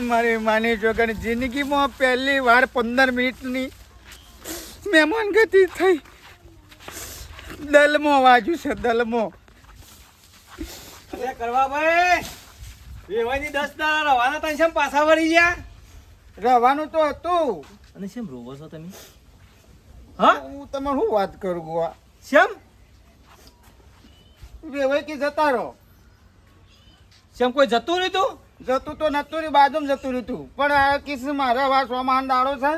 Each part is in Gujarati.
મારી માની છોકરી જિંદગીમાં પહેલી વાર 15 મિનિટની મહેમાન ગતિ થઈ. દલમો વાજુ છે દલમો. અરે કરવા ભાઈ વેવાઈની 10 દાડા રવાના તને શેમ પાછા વળી ગયા? રહેવાનું તો હતું. અને શેમ રોવો છો તમે? હા હું તમને શું વાત કરું ગોવા? શેમ વેવાઈ કે જતા રહો. શેમ કોઈ જતું રહ્યું તું? જતું તો નતું રહ્યું, બાજુમાં જતું રહ્યું તું. પણ આ કિસ મારા વા સોમાન દાડો છે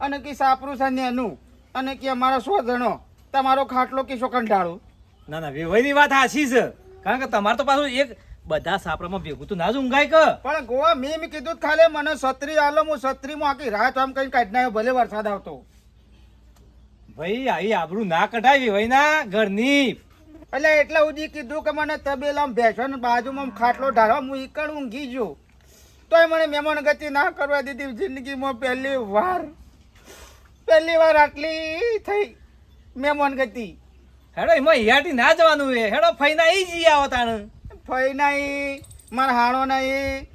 અને કે સાપરું છે નેનું અને કે અમારા 100 જણો તમારો ખાટલો કિશો કંટાળો. ના ના વેવાઈની વાત સાચી છે. કારણ કે તમારે તો પાછું એક બધા સાપરામાં ભેગું તો ના જ ઊંઘાય કે. પણ ગોવા મેં કીધું જ ખાલી મને છત્રી આલો, હું છત્રીમાં આખી રાત આમ કઈ કાઢી નાખ્યો, ભલે વરસાદ આવતો. ભાઈ આવી આબરૂ ના કઢાય વેવાઈના ઘરની. એટલે એટલા સુધી કીધું કે મને તબેલામાં બેસો ને બાજુમાં ખાટલો ઢાળવા હું ઈકણ ઊંઘી ગયો. તોય મને મહેમાન ગતિ ના કરવા દીધી. જિંદગીમાં પહેલી વાર આટલી થઈ મહેમાન ગતિ. હેડો એમાં હિયાટી ના જવાનું હે. હેડો ફઈના ઈ જી આવો તાણ. ફઈ નહીં, મારા હાણો નહીં,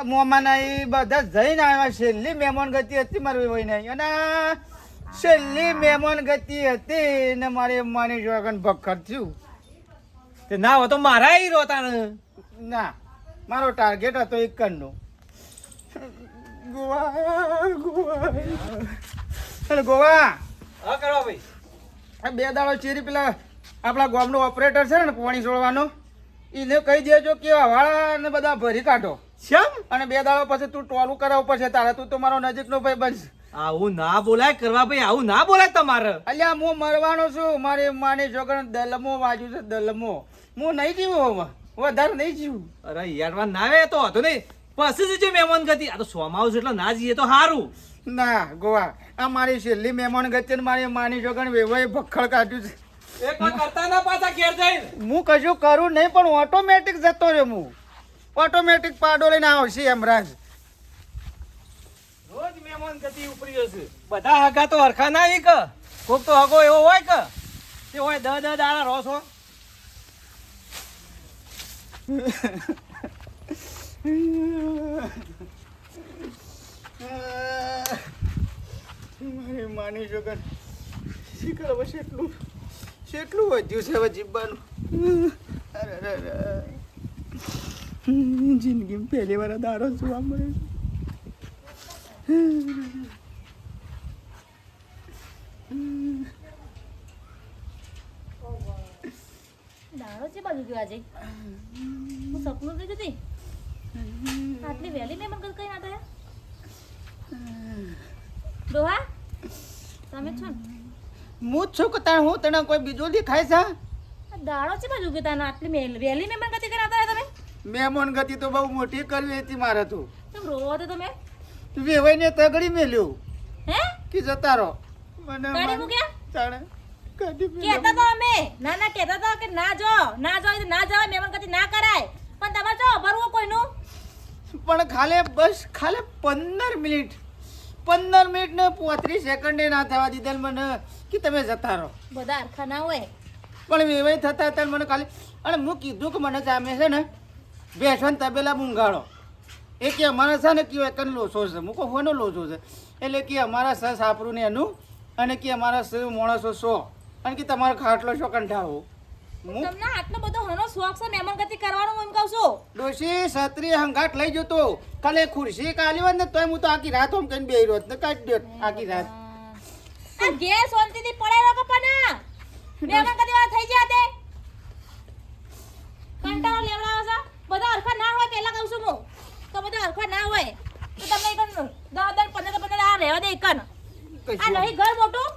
મોમા નહીં, બધા જઈને આવ્યા. છેલ્લી મહેમાન ગતિ હતી મારી હોય નહીં અને છેલ્લી મહેમાન ગતિ હતી ને મારી માની જોગન ભક્કર થયું. તે ના હોય તો મારા ઈ રો તાણ. ના, મારો ટાર્ગેટ હતો એકનો. ગોવા હા કરવા ભાઈ. આ 2 દાડો ચીરી પેલા આપણા ગામનો ઓપરેટર છે ને પાણી છોડવાનો, એને કહી દેજો કે હવાળા ને બધા ભરી કાઢો. શેમ? અને 2 દાડો પછી તું ટોલું કરાવવું પડશે તારે. તું તો મારો નજીકનો ભાઈ બનશે. આવું ના બોલાય કરવા ભાઈ, આવું ના બોલાય તમારે. અલ્યા હું મરવાનો છું. મારી માની છોકરા દલમો વાજુ છે દલમો. હું નહીં જીવું, વધારે નહીં જીવું. અરે યાર ના આવે તો હતો નહીં. પછી જ મહેમાન ગતિ. આ તો સોમાવું એટલે ના જઈએ તો સારું. ના ગોવા, આ મારી છેલ્લી મહેમાન ગતિ ને મારી માની છોકરા વેવાઈ ભખડ કાઢ્યું છે. એક વાર કરતા ના પાછા ઘેર જઈને. હું કશું કરું નહીં પણ ઓટોમેટિક જતો રહ્યો. હું ઓટોમેટિક પાડો લઈને આવશે એમરાજ. રોજ મહેમાન ગતિ ઉપરી હશે. બધા હગા તો હરખા ના આવી કે કોક તો હગો એવો હોય કે તે હોય 10 દાડા રહો છો. મારી માની છોકરા શીખર હવે કેટલું વધ્યું છે હવે જીવવાનું. જિંદગીમાં પહેલી વાર દારો જોવા મળે છે. દાડો છે બાજુ ગયો આજે. હું સપનું જોઈ હતી. આટલી વહેલી ને મને કઈ ના થયા. ડોહા તમે છો ને? હું જ છું કે તાણ હું તને કોઈ બીજું દેખાય છે? દાડો છે બાજુ ગયો તાને આટલી વહેલી ને મને કઈ ના થયા તમે. મહેમાન ગતિ તો બહુ મોટી કરવી હતી મારે. તો તમે રોવો તો તમે વેવાઈને તગડી મેલ્યો હે કે જતા રહો. મને ગાડી મૂક્યા તાણે કાઢી કહેતા તો અમે ના કહેતા તો કે ના જો ના જવાય મહેમાન કદી ના કરાય. પણ તમારે જો ભરવું કોઈનું. પણ ખાલી 15 મિનિટ ને 35 સેકન્ડે ના થવા દીધા મને કે તમે જતા રહો. બધા હરખા ના હોય. પણ વેવાઈ થતા હતા મને ખાલી. અને હું કીધું કે મને જામે છે ને બેસો ને તબેલા મૂંગાડો. એ કે અમારા છે ને કયો એકન લોચો છે. મૂકો હોનો લોચો છે એટલે કે અમારા સ સાપરું ને એનું અને કે અમારા સ માણસો 100 અને કે તમારો ખાટલો શો કંઠાવો. તમને આટલો બધો હનો શોખ છે મહેમાન ગતિ કરવાનો હું એમ કહું છું. ડોશી છત્રી હંગાટ લઈ જતો કાલે ખુરશી કાલી હોત ને તોય હું તો આખી રાત આમ કઈ બેહી રહ્યો ને કાઢી દો આખી રાત. આ ઘેર શાંતિથી પડાયો કે પના મહેમાન ગતિ વાળા થઈ ગયા તે કંટાળો લેવડાવો છે. બધા હરખા ના હોય પહેલા કહું છું હું તો બધા હરખા ના હોય તો તમને એકન 10 15 આ રહેવા દે એકન. આ નહીં ઘર મોટું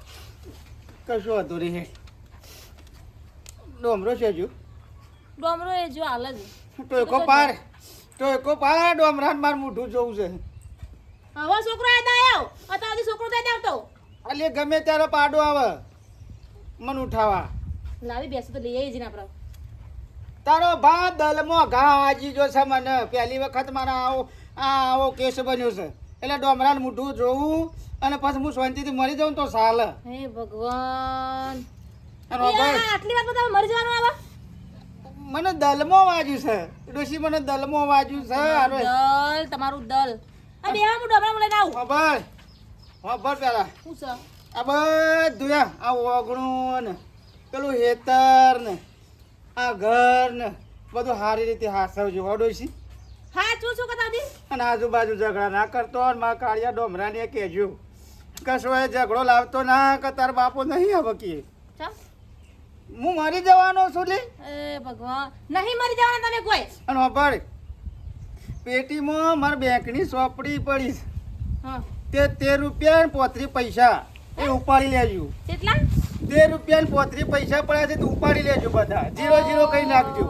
કશું હતું રે. ડોમરો છે હજુ ડોમરો એ જો હાલ જ ટોયકો પાર ડોમરાન માર મોઢું જોવું છે. હવે છોકરો યાદ આવ્યો અત્યારે છોકરો યાદ આવતો. અલે ગમે ત્યારે પાડો આવે મન ઉઠાવા. લાવી બેસો તો લઈ આવી જઈને આપણે. તારો ભા દલમો ઘા આજી જો છે મને. પહેલી વખત મારા આવો કેસ બન્યો છે એટલે ડોમરાન મોઢું જોવું અને પછી હું શાંતિથી મરી જાઉં તો સાલ. હે ભગવાન અને આટલી વાત બધા મરી જવાનું આવે. મને દલમો વાજ્યું છે ડોશી, મને દલમો વાજ્યું છે. હારો દલ તમારું દલ. આ બે હું ડબરા બોલાઈને આવું. ખબર પેલા શું છે? આ બધું આ ઓગણું ને પેલું હેતર ને આ ઘર ને બધું સારી રીતે હાસવજો હો ડોશી. હા શું કરતા હતી? અને આજુબાજુ ઝઘડા ના કરતો અને મારા કાળિયા ડોમરાને કહેજો કશો એ ઝઘડો લાવતો ના કે તાર બાપો નહીં હવે કે ચાલ. હું મરી જવાનો છું લે. એ ભગવાન, નહીં મરી જવાના તમે કોઈ. અને વાપર પેટીમાં મારા બેંકની સોપડી પડી છે. હા. તે 13 રૂપિયા ને 35 પૈસા એ ઉપાડી લેજો. કેટલા? 13 રૂપિયા ને 35 પૈસા પડ્યા છે તો ઉપાડી લેજો બધા. 0 કઈ નાખજો.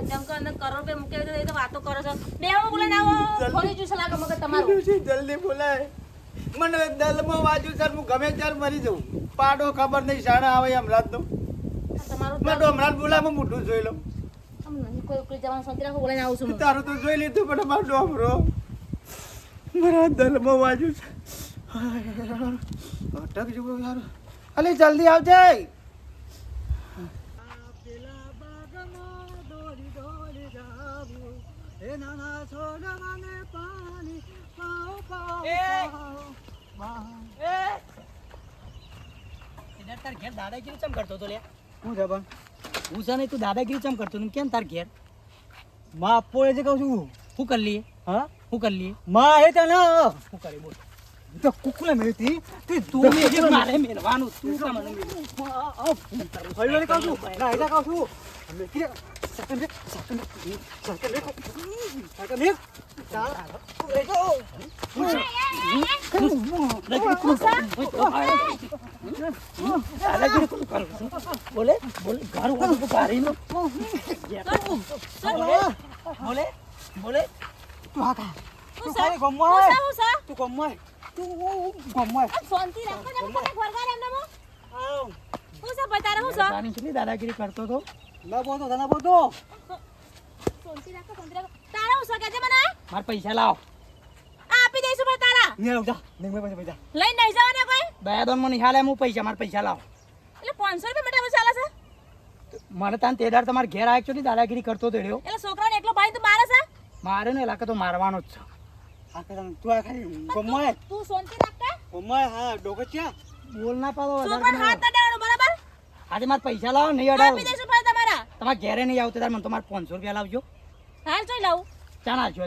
જેમ કે અંદર કરોડ રૂપિયા મૂકી દીધો, એ તો વાતો કરો છો. બે હું બોલાઈને આવો. ખોલી જ્યુસ લાગે મગજ તમારું. જલ્દી બોલાય. મને દલમાં વાજુ સર હું ગમે ત્યારે મરી જાઉં. પાડો ખબર નહીં શાણા આવે એમ રાતનો. તમારું મેં ડોમરાન બોલામાં મોઢું જોઈ લઉં. આમ નહીં કોઈ ઉકળી જવાનું શાંતિ રાખો, બોલાઈને આવું છું હું. તારું તો જોઈ લીધું પણ મારો ડોમરો મારા દલમાં વાજુ છે. અટક જુઓ યાર. અલી જલ્દી આવજે. તાર ઘેર દાદાગીરી ચમ કરતો તો લે? હું છે પણ હું છે ને તું દાદાગીરી ચમ કરતો? કેમ તાર ઘેર માં આપો એ જે કહું છું. શું કરી લઈએ? હા શું કરી લઈએ? માં એ તને શું કરી બોલ? તો કુકુલે મેળી હતી તે તું મેં મારે મેળવાનું તું કામ મને ફરી કહું છું ના એટલે કહું છું અમે કે સકન રે ચાલ લે જો દાદાગીરી કોણ કરું છું? બોલે બોલે ઘર વાળું ભારી નો બોલે બોલે તું હા કા હું તું સા? ખાલી ગમવાય હું સા? તું ગમવાય તું ગમવાય આ શાંતિ રાખો ને, તમે ઘરગાર એમને મો. આવ હું સા બતારે હું સા? તારી કેટલી દાદાગીરી કરતો તો? ના બોલતો તને બોલતો શાંતિ રાખો, શાંતિ રાખો. તારા હું સા કહેજે મને? મારા પૈસા લાવ. આ આપી દઈશું પણ તારા. ને આવજા ને મેં પૈસા લઈને નહીં જવાના કોઈ? બે દોન મને હાલે હું પૈસા મારા પૈસા લાવ. એટલે 500 રૂપિયા માટે ચાલે છે? મને તાન તેદાર તમારે ઘેર આવ્યો છો ને દાદાગીરી કરતો તો રહ્યો. એટલે છોકરાને એકલો ભાઈ તું મારે છે? મારે ને લાગે તો મારવાનો જ છે. હા કે તું આ ખાલી ગમવાય તું શાંતિ રાખ કે? ગમવાય હા ડોકચ્યા બોલ ના પાડો છોકરાને હાથ ના દેવાનો, બરાબર? આજે મારા પૈસા લાવો નહીં અડાવ. આપી દઈશું ભાઈ તમારા. તમારે ઘેરે નહીં આવતો તાર મને તમારે 500 રૂપિયા લાવજો. હાલ જોઈ લઉં. ચાલ આવજો.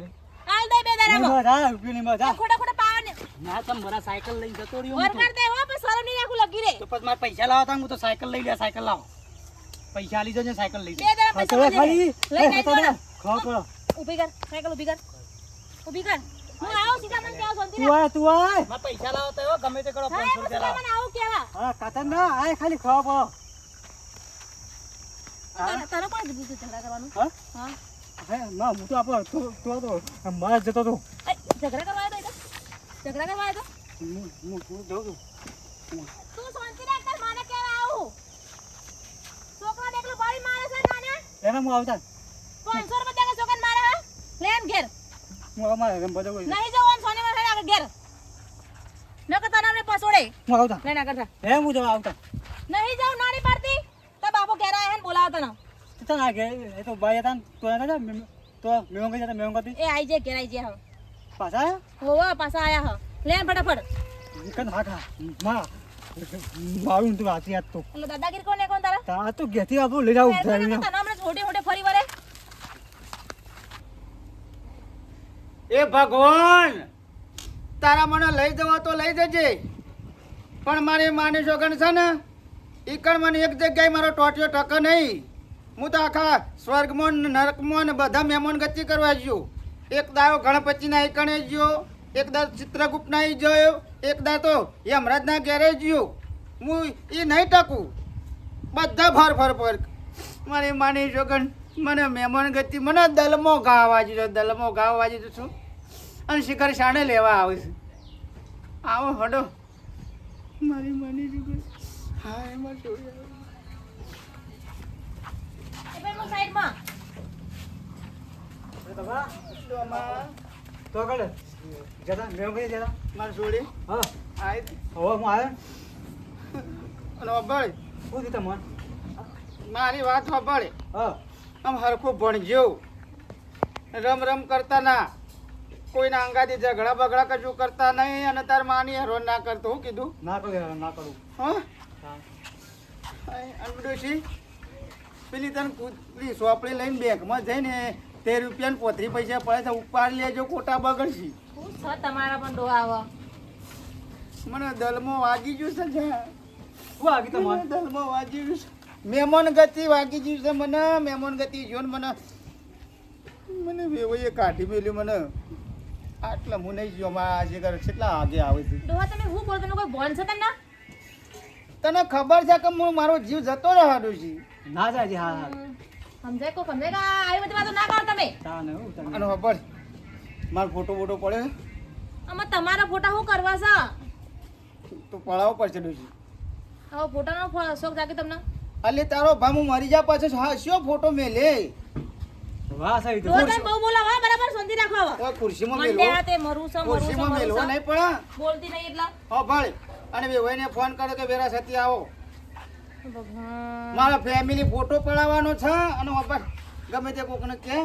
હાલ દઈ બે દારામાં. હા રૂપિયા ની મજા ખોટા ખોટા પાવાને ના તમે મારા સાયકલ લઈને જતો રહ્યો હું તો. વરકાર દે હો, પણ શરમ નહીં રાખું લગી રે. તો પછી મારા પૈસા લાવો તા હું તો સાયકલ લઈ લે. સાયકલ લાવો. પૈસા આલી જજો સાયકલ લઈ બે જાય. દારા પૈસા હા મને ખાલી દે. લઈ નહીં જવાના. ખાવ કરો ઊભી કર, સાયકલ ઊભી કર. ઊભી કર. હું આવું સીધા મને કહેવા શાંતિ તું રાખ. આય મારા પૈસા લાવો તો એવો ગમે તે કરો હા, 500 હું રૂપિયા સીધા લાવો. મને આવું કહેવા. હા કાતર ના આય ખાલી ખાવ પડો તારે કોણ કીધું તું ઝઘડા કરવાનું? હા હા. હે ના હું તો આપો તો મારા જતો તો એ, ઝઘડા કરવા આવ્યો તો? ઝઘડા કરવા આવ્યો તો? હું જઉં છું તું શાંતિ રાખ, તાર માને કહેવા આવું. છોકરાને એકલો બાળી મારે છે નાના? એને હું આવતા 500 રૂપિયા દે કે છોકરાને મારે હે? લે એમ ઘેર. હું અમારે રમ બધો હું નહીં જવું આમ સોની માં આગળ ઘેર. નકર તને અમને પસોડે. આવતા લઈને આગળ થા. હે હું જવા આવતા નહીં જાઉં નાની પાડતી. તાર બાપો ઘેર આયા હે ને બોલાવો તને. તો ના કે એ તો ભાઈ હતા તો એને તો મેં કઈ જતા મેં કઈ એ આઈ જાય ઘેર આઈ જાય હવે. પાછા હોવા પાછા આયા હ. લે એમ ફટાફટ. કન હાકા માં મારું તું આતી આત તો એટલે દાદાગીરી કોને કોણ તારા? તા તો ગેતી આપો લઈ જાવ તને હમણાં છોટે છોટે ફરી વળે. એ ભગવાન તારા મને લઈ જવા તો લઈ જજે પણ મારી માની છોકન છે ને ઈકણ મને એક જગ્યાએ મારો ટોટિયો ટકે નહીં. હું તો આખા સ્વર્ગમાં ને નરકમાં ને બધા મહેમાન ગતિ કરવા ગયો. એક દાડો ગણપતિના ઈકણે ગયો, એક દાડો ચિત્રગુપ્તના ઈ જોયો, એક દાડો તો યમરાજના ઘેરે ગયો. હું એ નહીં ટકું. બધા ફર મારી માની છોકન મને મહેમાન ગતિ મને દલમો ઘા વાજી છું અને શિખર શાણે લેવા આવે છે. આવો હડો મારી માની છોકન. હા એમાં છોડી એ ભાઈ હું સાઈડમાં. તો કડે જતા મેં કઈ જતા મારી છોડી હા આય હવે હું આવ્યો અને અભળ શું થયું તમને મારી વાત અભળ હા આમ હરખું ભણજો, રમ રમ કરતા ના, કોઈના અંગાથી ઝઘડા બગડા કશું કરતા નહીં, અને તાર માની હેરોન ના કરતો. હું કીધું? ના કરું ના કરું. હા હા. ડોશી પેલી તને પેલી સોપડી લઈને બેંકમાં જઈને 13 રૂપિયા 35 પૈસા પડે છે, ઉપાડી લેજો, ખોટા બગડશી. હું છ તમારા પણ ડોહા આવો. મને દલમાં વાગી ગયું છે જા. શું આગી તમારે? મને દલમાં વાગી ગયું છે. મહેમાન ગતિ વાગી ગયું છે મને. મહેમાન ગતિ જો ને મને વેવાઈએ કાઢી મેલ્યું મને. આટલા હું નહીં ગયો. મારા આજે ઘર કેટલા આગે આવે છે. ડોહા તમે હું બોલો, તમને કોઈ બોન છે તમને? તને ખબર છે કે હું મારો જીવ જતો રહ્યો છે. ના જાય છે. હા હા. સમજાય કો સમજાય કે આવી બધી વાતો ના કરો તમે. તા ને હું તને. અને ખબર મારો ફોટો બોટો પડે આમાં તમારા ફોટા શું કરવા છે? તો પડાવવો પડશે ડોશી. હવે ફોટાનો શોખ જાગે તમને? અલે તારો ભાઈ હું મરી જા પાછો હા શો ફોટો મેલે. વાહ સાહેબ તો. ડોહા તમે બહુ બોલાવો હો, બરાબર શાંતિ રાખો હવે. તો ખુરશીમાં મને મેલવો. તે મરું છે, મરું છે, ખુરશીમાં મરું મેલવો છે. નહીં પણ બોલતી નહીં એટલા. હા ભાઈ. અને વેવાઈને ફોન કર્યો કે વેરા સતી આવો. ભગવાન. મારા ફેમિલી ફોટો પડાવવાનો છે. અને વાપર ગમે તે કોકને કે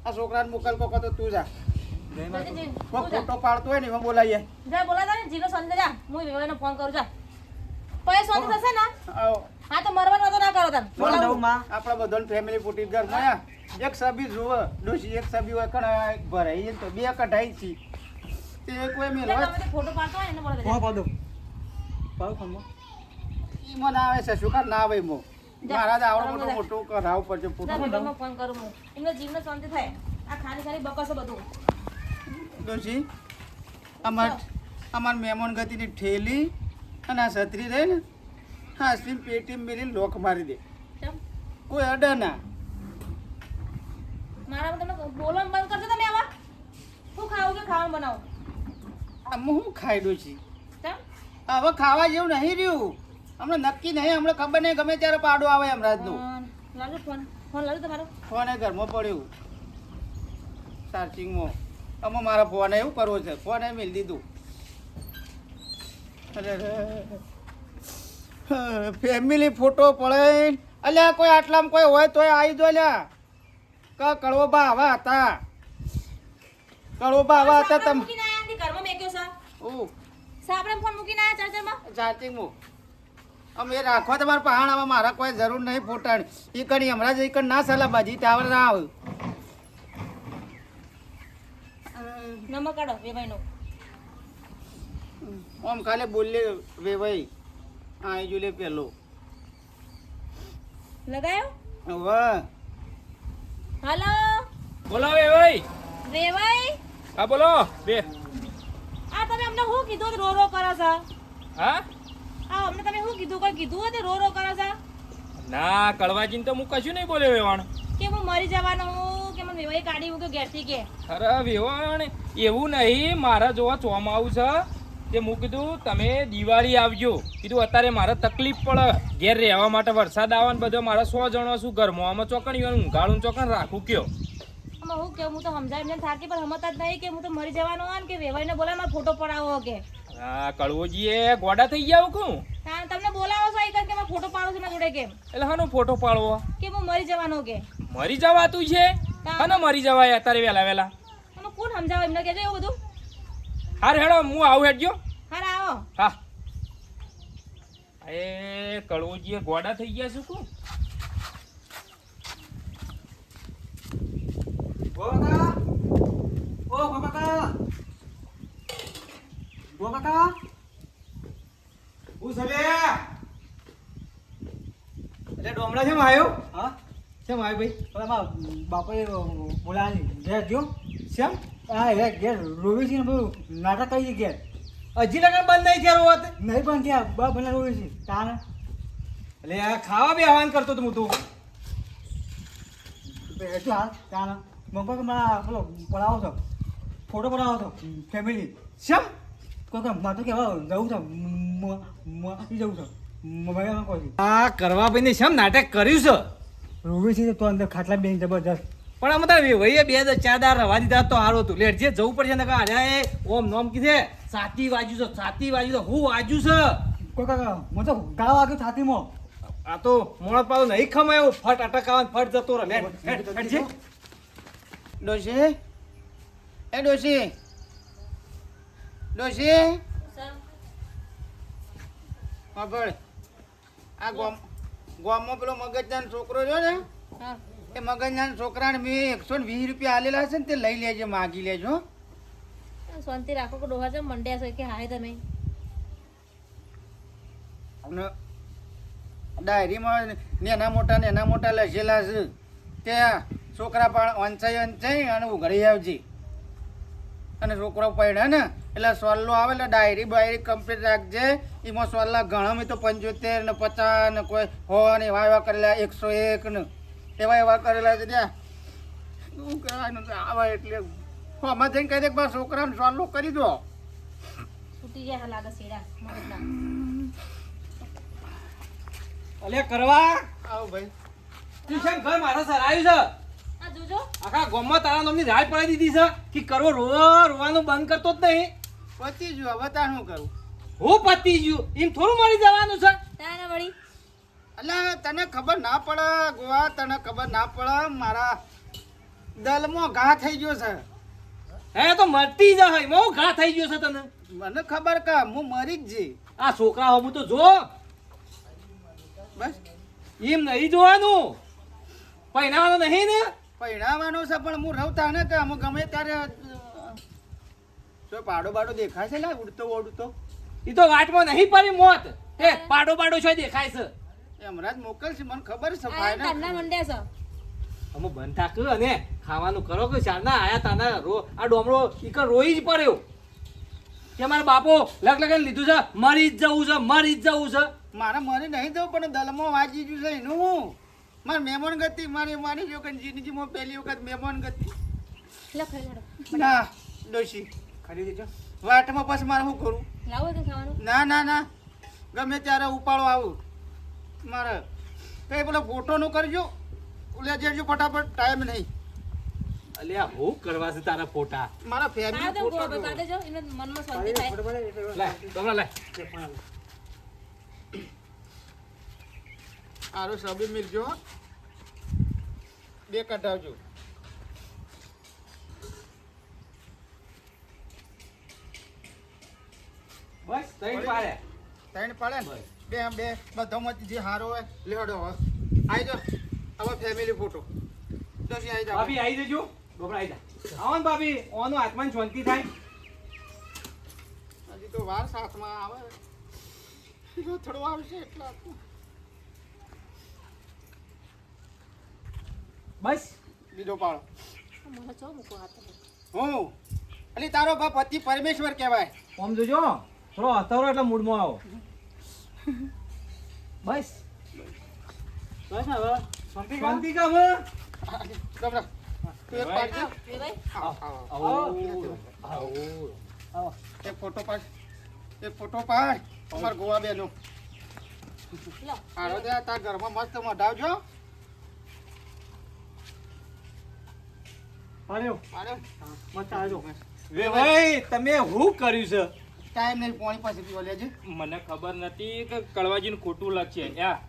આ છોકરાને મોકલ કોક તો તું જા. કોક ફોટો પાડતો હોય ને એમાં બોલાવીએ. જા બોલાતા ને જીનો શાંતિ જા. હું વેવાઈને ફોન કરું જા. પછી શાંતિ થશે ને? આવો. હા તો મરવાનો તો ના કરો તમે. બોલો દઉં માં. આપણા બધાને ફેમિલી ફોટી ઘર મળ્યા. એક સબી જુઓ ડોશી, એક સબી હોય કણ ભરાઈ જાય તો બે કઢાઈ છી તે કોઈ મેલવા તમે તે ફોટો પાડતો હોય ને એને બોલાવતા કોણ જા. પાડો? પાડો ફોનમાં. ઈ મને આવે છે શું કામ ના આવે મો જા. મારા જ આવડો મોટો જા. મોટો કરાવ પડશે જા, ફોટો. વિડીયોમાં ફોન કરું હું. એમને જીવનો શાંતિ થાય. આ ખાલી ખાલી બકસો બધું. ડોશી અમાર મહેમાન ગતિની ઠેલી અને આ છત્રી રહી ને હા સ્ટીમ પેટી મેલી લોક મારી દે. ચમ. કોઈ અડે ના. મારા તમે બોલવાનું બંધ કરશો તમે આવા? શું ખાવું કે ખાવાનું બનાવો? આમાં હું ખાઈ ડોશી? ચમ. હવે ખાવા જેવું નહીં રહ્યું. હમણાં નક્કી નહીં. હમણાં ખબર નહીં ગમે ત્યારે પાડો આવે હમણાં લાવજો ફોન. ફોન લાવજો તમારો. ફોન એ ઘરમાં પડ્યું ચાર્જિંગમાં. આમાં મારા ફોને એવું કરવો છે. ફોન એ મેળ દીધું. ફેમિલી ફોટો પડે. અલ્યા કોઈ આટલામાં કોઈ હોય તોય આવી જો લ્યા. કડવો બા આવા હતા. કડવો બા આવા હતા તમે. મૂકીને આયા નથી, ઘરમાં મેક્યો છે. ઓ સાપડે ફોન મૂકીને આયા ચાર્જરમાં. ચાર્જિંગમાં અમે રાખો તમારે પહાણ આવે. મારા કોઈ જરૂર નહીં ફોટાની. એ કણી હમણાં જ એ કણ ના સલાહ બાજી ટાવર ના આવે. નમક કાઢો વેવાઈનો. આમ કાલે બોલે વે ભાઈ હા એ જોલે પેલો લગાયો? વાહ હાલો બોલો ભાઈ. વેવાઈ. હા બોલો બે. આ તમે અમને શું કીધું રો રો કરો છો? હા આ અમને તમે શું કીધું? કોઈ કીધું હતું રો રો કરો છો? ના કડવાજીને તો હું કશું નહીં બોલ્યો વેવાણ. કે હું મરી જવાનો હું, કે મને વેવાઈ કાઢી મૂક્યો ઘેરથી કે. અરે વેવાણ એવું નહીં. મારા જોવા ચોમાવું છે તે હું કીધું તમે દિવાળી આવજો. કીધું અત્યારે મારે તકલીફ પડે ઘેર રહેવા માટે. વરસાદ આવે ને બધો મારા 100 જણો શું ઘરમાં આમાં ચોકણ ઊંઘાડું ચોકણ રાખું કયો. આમાં હું કેવું, હું તો સમજાય એમને થાકી પણ સમજતા જ નહીં કે હું તો મરી જવાનો હોય ને કે વેવાઈને બોલાય મારો ફોટો પડાવો કે. હા કડવોજીએ ગોડા થઈ ગયા કહું. હા તમને બોલાવો છો એ કે મારો ફોટો પાડો છો મારા જોડે કેમ? એટલે હાનો ફોટો પાડવો? કે હું મરી જવાનો કે. મરી જવાતું છે? હાનો મરી જવાય અત્યારે વહેલા વહેલા? આમાં કોણ સમજાવે એમને કહેજો એવું બધું. હાર હેડો હું આવું હેડજો. હા આવો. હા એ કડવોજીએ ગોડા થઈ ગયા શું કહું. કાકા. ઓ કાકા. ઓ કાકા. હું સલે એટલે ડોમડા કેમ આવ્યો? હા કેમ આવ્યો ભાઈ? પેલા મારા બાપાએ બોલાવી ઘેર ગયો. કેમ હા એ ઘેર રોવી છે ને બધું નાટક કરી છે ઘેર. હજી લગન બંધ નહીં થયા રોત? નહીં પણ ત્યાં બા બને રોવી છે તાને. એટલે આ ખાવા બી આહવાન કરતો તો હું તું. એટલું હાલ તાને મમ્પા કે મારા પેલો પડાવો છો ફોટો પડાવો છો ફેમિલી. કેમ કોઈ કે મારે તો કહેવા જવું છે જવું છે મમ્મી કહું છું આ કરવા ભાઈ ને શેમ નાટક કર્યું છે? રોવી છે તો અંદર ખાટલા બેન જબરજસ્ત. પણ આમ તારે ભાઈએ 2-4 દાર રવા દીધા તો સારું હતું. લેટ જે જવું પડશે ને અરે ઓમ નોમ કીધે સાતી વાજુ છે. સાતી વાજુ તો હું વાજુ છે. કોઈ કાકા મને તો ગાળા વાગ્યો છાતીમાં. આ તો મોણસ પાડો નહીં ખમાયો ફટ અટકાવન ફટ જતો રહે હેડજે ડોશી એ ડોશી ડોશી હા ભાઈ આ ગામમાં પેલો મગજદાન છોકરો રહ્યો ને હા એ મગજદાન છોકરાને મેં 120 રૂપિયા આલેલા છે ને તે લઈ લેજે માગી લેજો શાંતિ રાખો કે ડોહા છે મંડ્યા છે કે હાય તમે અને ડાયરીમાં નેના મોટા લખેલા છે કે છોકરા પણ વંચાઈ અને ઉઘડી આવજે અને છોકરો પડ્યા ને એટલે સોલ્લો આવે એટલે ડાયરી કમ્પ્લીટ રાખજે એમાં સોલ્લા ઘણા તો 75 ને 50 ને કોઈ 100 ને એવા કરેલા 101 ને એવા કરેલા છે ત્યાં શું કહેવાનું આવે એટલે આમાં જઈને કહી દે કે મારા છોકરાને સોલ્લો કરી દો છૂટી ગયા લાગે સેડા મગજના અલે કરવા આવો ભાઈ ટ્યુશન ઘર મારા સર આવ્યું છે આ જોજો આખા ગામમાં તારા નામની રાડ પડાવી દીધી છે કે કરવો રોવાનું બંધ કરતો જ નહીં પતી જો હવે તાર શું કરું હું પતી ગયું એમ થોડું મળી જવાનું છે તાને વળી એટલે તને ખબર ના પડે ગોવા તને ખબર ના પડે મારા દલમાં ઘા થઈ ગયો છે હે તો મરતી જાય બહુ ઘા થઈ ગયો છે તને મને ખબર કે હું મરી જ જઈ આ છોકરા હું તો જો બસ એમ નહીં જોવાનું પહેરાવાનું નહીં ને પહેરાવાનું છે પણ હું રહું ને કે અમુક ગમે ત્યારે તો પાડો દેખાય છે લા ઉડતો એ તો વાટમાં નહીં પડી મોત એ પાડો છે દેખાય છે હમણાં જ મોકલશે મને ખબર છે આ ભાઈ તારના મંડ્યા છે અમે બંધ થાક અને ખાવાનું કરો કે ચારના આયા તાના આ ડોમરો ઈકર રોઈ જ પડ્યો કે મારા બાપો લગ લીધું છે મરી જ જવું છે મારે મરી નહીં જવું પણ દલમાં વાંચી ગયું છે એનું હું મારી મહેમાન ગતિ મારી જો કે જિંદગીમાં પહેલી વખત મહેમાન ગતિ લખો લડો ના ડોશી ખરી દેજો વાટમાં પછી મારે શું કરું લાવો કે ખાવાનું ના ગમે ત્યારે ઉપાડો આવું મારે કઈ પેલો ફોટોનું કરજો લે જજો ફટાફટ ટાઈમ નહીં અલ્યા હું કરવા છે તારા ફોટા મારા આ ફેમિલી તો ફોટો બતા દેજો એને મનમાં શાંતિ થાય લાય ડોમરા લાય આરો સબી મિલજો 2 કઢાવજો બસ તઈ પાડે ત્રણ પાડે ને બે બધામાંથી જે હારો હોય લેડો હવે આવી જાઓ હવે ફેમિલી ફોટો દસી આવી જાઓ ભાભી આવી જજો ડોમરા આવી જા આવો ને ભાભી ઓનો આત્માને શાંતિ થાય હજી તો વાર સાથમાં આવે થોડું આવશે એટલા બસ બીજો પાડો મને ચો મૂકો હાથ હું એટલે તારો બાપ પતિ પરમેશ્વર કહેવાય ઓમ જોજો થોડો હતારો એટલે મૂડમાં આવો બસ બસ હવે શાંતિ કામ ગભરા તું એક પાડજો એ ભાઈ આવો એક ફોટો પાડ અમાર ગોવા બેનો લો આરો દે તાર ઘરમાં મસ્ત મઢાવજો આર્યો મત આવજો વે ભાઈ તમે હું કર્યું છે ટાઈમ નહીં પાણી પાસે પીવા લેજે મને ખબર નથી કે કડવાજીને ખોટું લખશે યા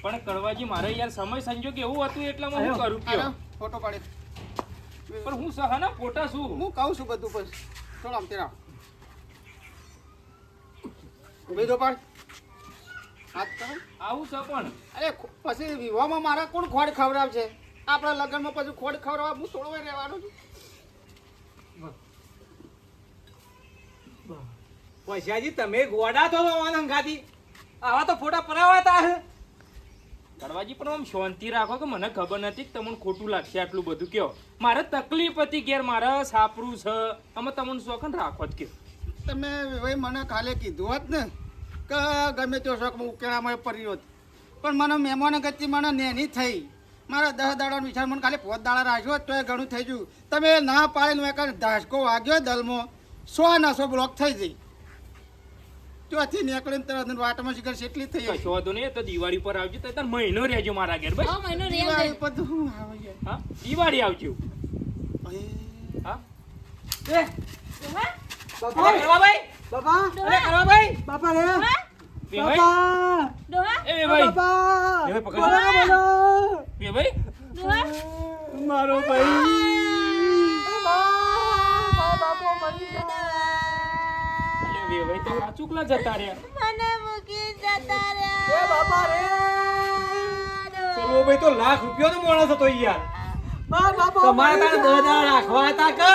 પણ કડવાજી મારે યાર સમય સંજોગ એવું હતું એટલે હું શું કરું કયો ફોટો પાડે પણ હું સહના ફોટા શું હું કહું છું બધું પછી થોડો આમ તેરા બીજો પાડ હાથ કરો આવું છે પણ અરે પછી વિવાહમાં મારા કોણ ખોડ ખવડાવશે આપણા લગ્નમાં પછી ખોડ ખવડાવવા હું થોડો વાર રહેવાનો છું પૈસાજી તમે ગોડા તો અંગાથી આવા તો ફોટા પડાવતા હે કડવાજી પણ આમ શાંતિ રાખો કે મને ખબર નથી કે તમને ખોટું લાગશે આટલું બધું કયો મારે તકલીફ હતી ઘેર મારે સાપરું છે અમે તમને શોખન રાખો જ કયો તમે ભાઈ મને કાલે કીધું હોત ને કે ગમે તે શોખમાં ઉકેળામાં પડી હોત પણ મને મહેમાન ગતિ મને નેની થઈ મારા 10 દાડાનો વિચાર મને ખાલી 5 દાડા રાખ્યો તો એ ઘણું થઈ ગયું તમે ના પાડેલું એક ધાસકો વાગ્યો દલમાં 100 બ્લોક થઈ જઈ ત્યાંથી નીકળીને તરત વાટમાં શિખર કેટલી થઈ કશો વાંધો નહીં તો દિવાળી પર આવજો તો તાર મહિનો રહેજો મારા ઘેર બસ મહિનો રહી દિવાળી પર તો હું આવે યાર. હા દિવાળી આવજો હા કરવા ભાઈ બાપા અરે કરવા ભાઈ બાપા રે વેવાઈ બાપા ડોહા એ વેવાઈ બાપા વેવાઈ પકડ બોલો ને બોલો. વેવાઈ ડોહા મારો ભાઈ બાપો મરી ગયા. અલ્યા વેવાઈ તો આ ચૂકલા જતા રહ્યા મને મૂકી જતા એ રહ્યા બાપા રે ભાઈ તો લાખ રૂપિયાનો માણસ હતો યાર. તમારે તારે 10,000 રાખવા હતા કે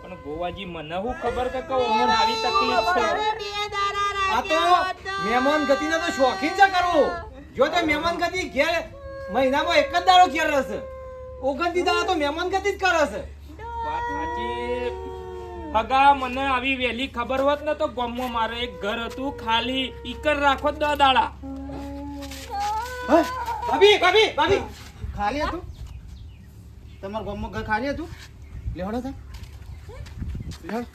પણ ગોવાજી મને શું ખબર કે અમને આવી તકલીફ છે બે દાડા આ તો મહેમાન ગતિને તો શોખીન છે કરવું. જો તે મહેમાન ગતિ ઘેર મહિનામાં એક જ દાડો ઘેર રહેશે 29 દાડા તો મહેમાન ગતિ જ કરે છે. વાત સાચી હગા મને આવી વહેલી ખબર હોત ને તો ગામમાં મારે એક ઘર હતું ખાલી ઈકર રાખો 10 દાડા હે? ભાભી ભાભી ભાભી ખાલી હતું તમારા ગામમાં ઘર ખાલી હતું લેવડો તા લેવડ